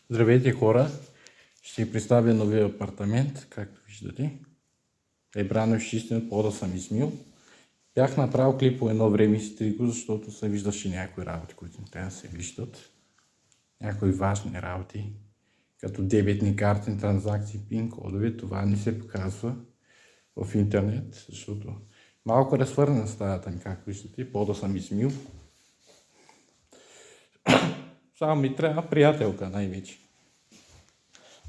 Здравейте, хора! Ще ви представя новия апартамент, както виждате. Прибрано, изчистен, пода съм измил. Бях направил клип по едно време и стриго, защото се виждаше някои работи, които не трябва да се виждат. Някои важни работи, като дебетни карти, транзакции, пин кодове. Това не се показва в интернет, защото малко разхвърна стаята ми, както виждате. Пода съм измил. Само ми трябва приятелка най-вече.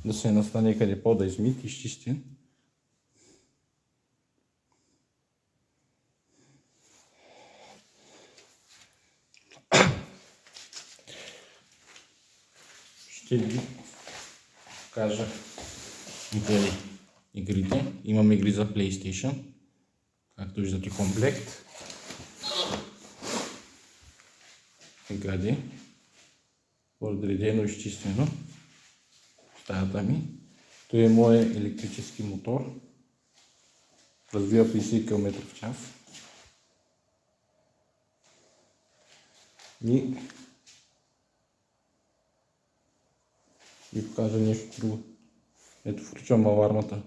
Да се настане къде пода измит и изчистен. Ще ви покажа игрите. Имам игри за PlayStation. Както виждате, комплект. Игради. Подредено, изчистено. Стаята ми. Той е моят електрически мотор. Развива 50 км в час. И ви покажа нещо друго. Ето, включвам алармата.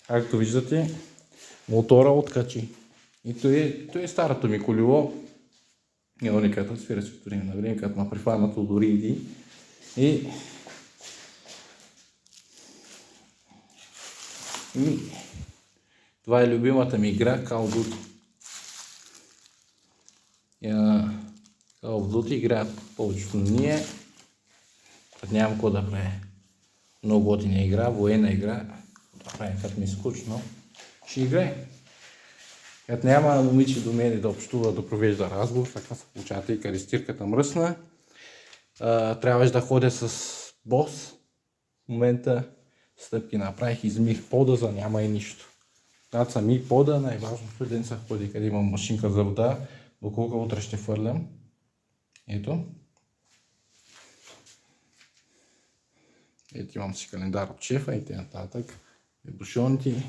Както виждате, мотора откачи. И той е старото ми колело. Неониката, свира светорина на време, като ме прифанат от Ориди. И това е любимата ми игра, Call of Duty. Call of Duty играят повечето ние. Нямам какво да правя. Много готина игра, военна игра. Да правя, като ми е скучно. Ще играе. Като няма момиче до мене да общува, да провежда разговор, така се получава, тъй като стирката мръсна. Трябваше да ходя с бос. В момента стъпки направих, измих пода, за няма и нищо. Когато съм и пода, най-важното ден се ходи, къде имам машинка за вода, доколко утре ще фърлям. Ето. Ето имам си календар от шефа и т.н. Бушоните.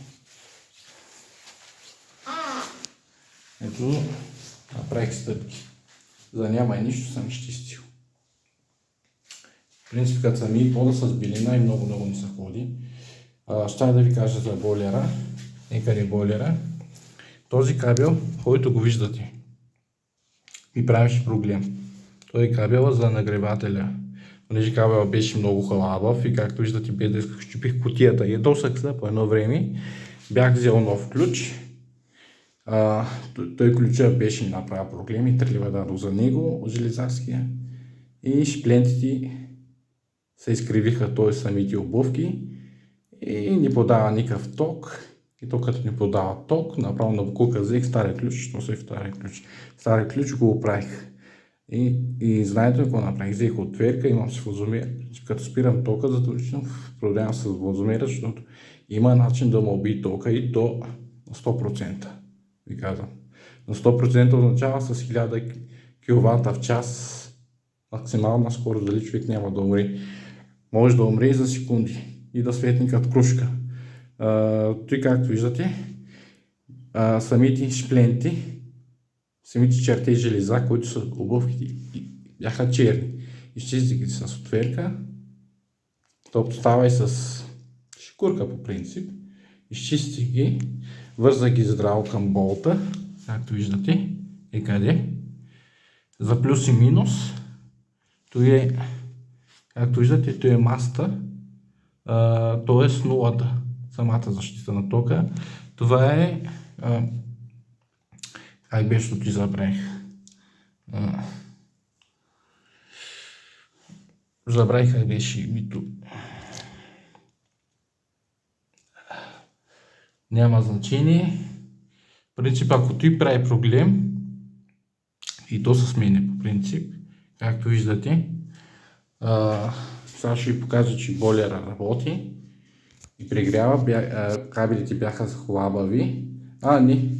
Ето, направих стъпки. За няма и нищо съм изчистил. В принцип, като съм и пода с билина и много не се ходи. Ще да ви кажа за бойлера. Къде е бойлера? Този кабел, който го виждате, ми правеше проблем. Той е кабела за нагревателя. Понеже кабела беше много халабав и както виждате, без да исках, щупих кутията и досък по едно време. Бях взел нов ключ. Той ключа беше направил проблеми, трябва да за него, железарския. И шплентите се изкривиха, т.е. самите обувки и не подава никакъв ток. И то като не подава ток, направо на буклука взех стария ключ, що се е втория ключ. Стария ключ го оправих. И знаете какво направих? Взех отверка, имам с возомер. Като спирам тока, задължително продавам с возомера, защото има начин да му убие тока и до 100%. Ви казвам. На 100% означава с 1000 кВт в час максимална скорост, дали човек няма да умре. Може да умре и за секунди и да светне като крушка. Той, както виждате, самите шпленти, самите черти железа, които са обувките, бяха черни. Изчистих ги с отверка. То става и с шкурка по принцип. Изчистих ги, вързах ги здраво към болта, както виждате. И къде? За плюс и минус. Той е, както виждате, той е маста, т.е. нулата, самата защита на тока. Това е, как беше, защото забравих. Забравих как беше името. Няма значение. В принцип, ако той прави проблем, и то се сменя по принцип, както виждате, сега ще ви покажа, че бойлера работи и прегрява. Кабелите бяха хлабави. Не.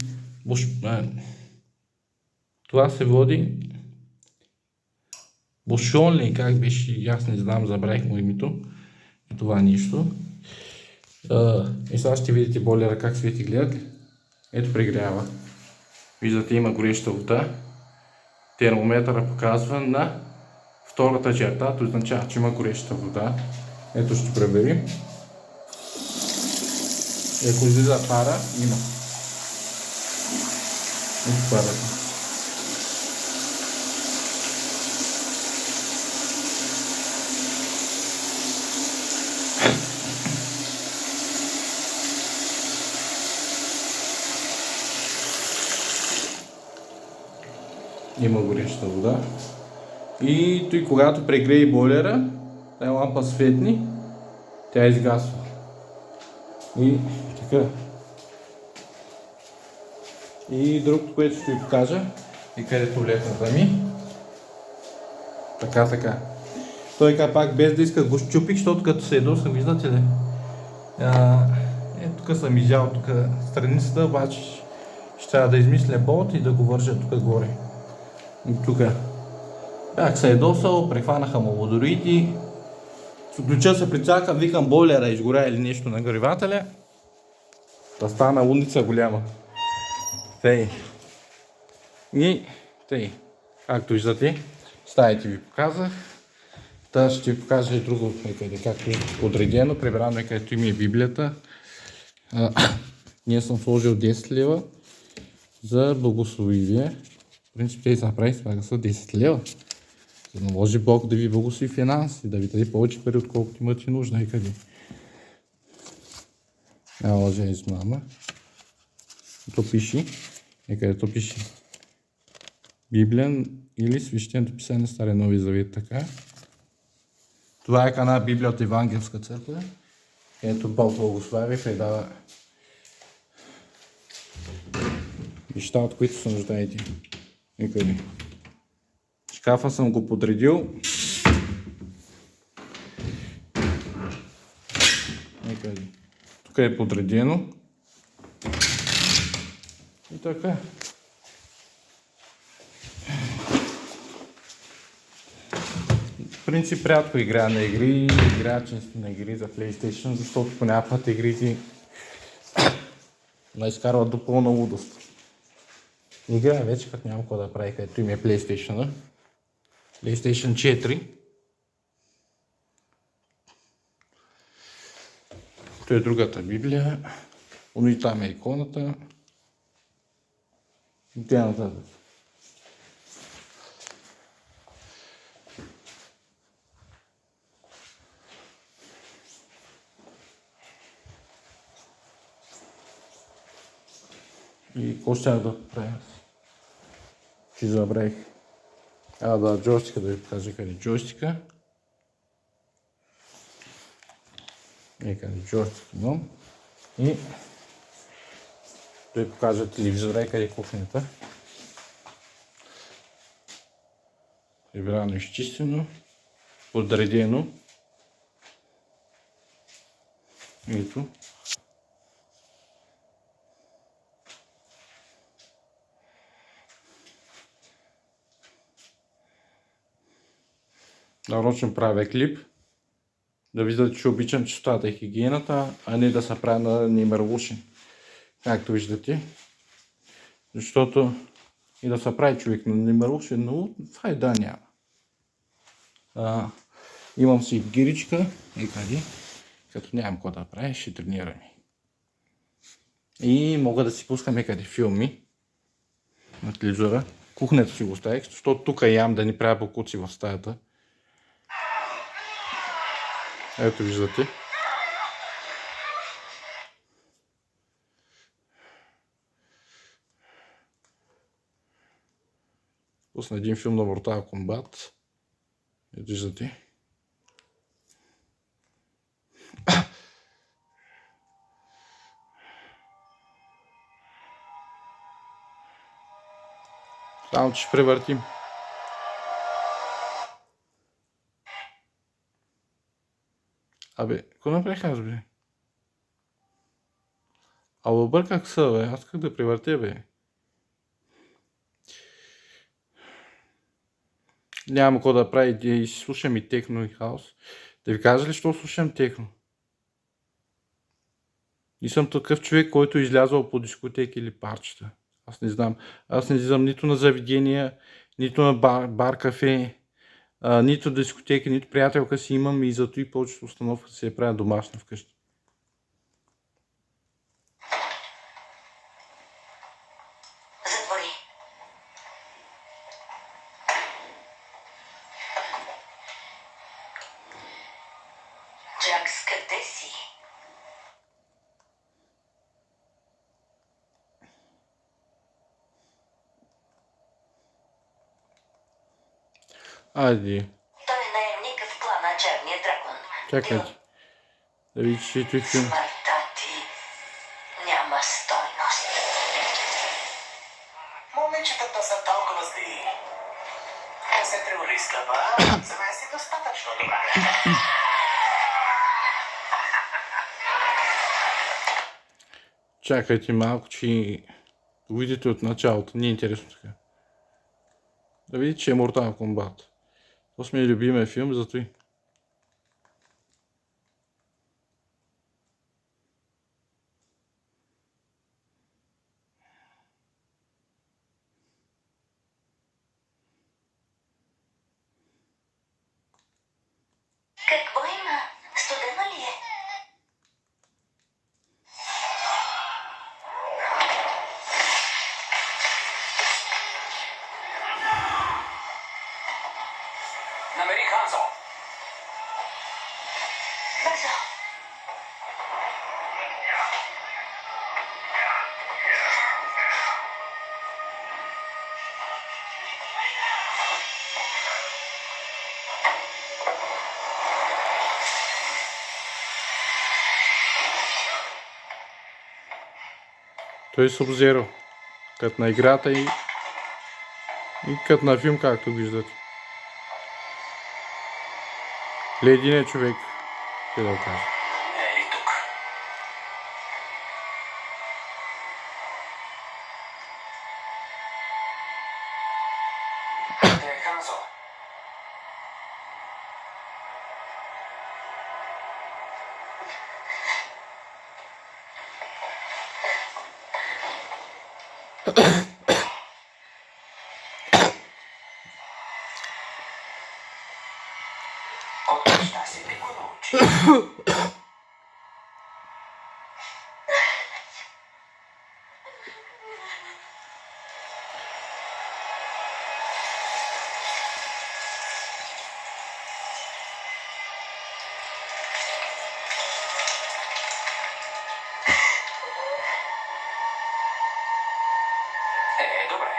Това се води Бушон ли, как беше, аз не знам, забравих му името. И това нищо. И сега ще видите бойлера как свети, гледат ли? Ето прегрява. Виждате, има гореща вода. Термометъра показва на втората черта, това означава, че има гореща вода. Ето ще проверим. И ако излиза пара, има. Ето парата. Има гореща вода. И той когато прегрее бойлера, тази лампа светни, тя изгасва. И така. И другото, което ще ви покажа, и където летната ми. Така. Той така пак без да иска го щупих, защото като се ядосам, виждате ли? Тук съм изял тук страницата, обаче ще трябва да измисля болт и да го вържа тук горе. И тук. Бях се ядосал, прехванаха му водороidi. Ключа се прицака, викам бойлера изгоря или нещо на горивателя. Да стана лудница голяма. Тъй. И тъй. Както виждате, стаите ви показах. Та ще ви покажа и друго, както е подредено, прибрано където има и Библията. Ние съм сложил 10 лева за благословие. В принцип те направи това да са 10 лева. За да може Бог да ви благослови финанси, да ви даде повече пари, отколкото имате нужда. И къде? Лъжа измама. То пише, където пише Библия или Свещеното писание Стария Нови Завет, така. Това е една Библия от Евангелска църква, където Бог благославя и предава неща, от които се нуждаете. И къде? Шкафа съм го подредил. Тук е подредено. И така. В принцип рядко играя на игри, играя често на игри за PlayStation, защото по някакъв път игрите ме изкарват до пълна лудост. Играя вече, като нямам какво да прави, където им е PlayStation. PlayStation 4. То е другата Библия. И там е иконата. И тя нататък. И какво ще да правя? Че забравих. Джойстика да ви покажа къде джойстика. Къде джойстик имам. И да ви покажа телевизора и къде е кухнята. Прибрано, изчистено, подредено. Ето. Нарочно правя клип, да виждате, че обичам чистотата и хигиената, а не да се правя на немървушен. Както виждате. Защото и да се прави човек на немървушен, но файда няма. Имам си гиричка и къде, като нямам какво да правя, ще тренираме. И мога да си пускаме къде филми на телевизора. Кухнята си го оставих, защото тук ям да ни правя бокуци в стаята. Ето виждате. Пусна един филм на Mortal Kombat. Ето виждате. Само че ще превъртим. Какво направих аз, бе? Бърках са, бе. Аз как да превъртя, бе? Няма какво да прави и слушам и техно и хаос. Да ви кажа ли, що слушам техно? И съм такъв човек, който е излязъл по дискотеки или парчета. Аз не знам. Аз не излизам нито на заведения, нито на бар кафе, нито дискотеки, нито приятелка си имам и зато и повечето установка се я правя домашна вкъщи. Затвори. Джакс, къде си? Айде, Той е наемник в клана Черния дракон. чакайте. Да видиш, че той филм. Смъртта ти няма стойност. Момичетата са толкова зли. Не се тревожи, скъпа. За мен си достатъчно добра. Чакайте малко, че го видите от началото. Не е интересно така. Да видите, че е Mortal Kombat. Това ми е любимия филм, зато и. Какво има? Студено ли е? Намери Ханзо. Бързо. Той е Sub-Zero. Като на играта и като на филм, както виждате. Лединият човек, ще да го кажа. Ели тук. Къде е Ханзо? От неща си би го научи. Добре.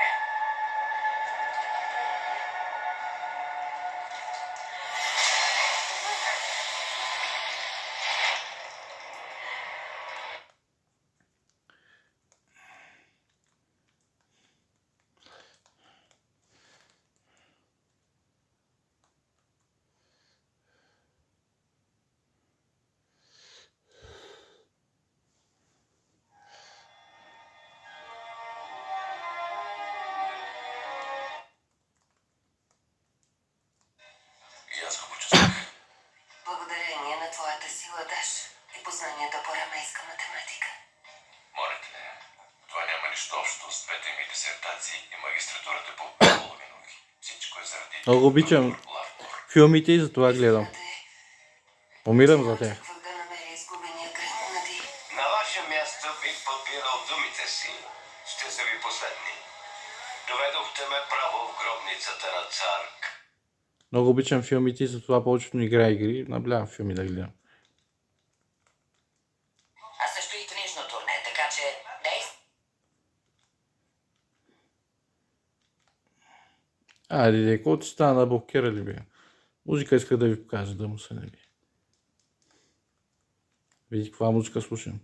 И аз го почувствах. Благодарение на твоята сила, Даш, и познанията по рамейска математика. Моля те, това няма нищо общо с двете ми дисертации и магистратурата по полови науки. Всичко е заради... Много обичам филмите и затова гледам. Умирам за тях. Да намери изгубения град На ваше място бих подбирал думите си. Ще са ви последни. Доведохте ме право в гробницата на Царк. Много обичам филмите и затова повечето не играя игри. Наблявам филми да гледам. А също и книжно турне, така че действай. Айде, какво ти стана да блокира ли бе? Музика иска да ви покажа, да му се не би. Види каква музика слушам.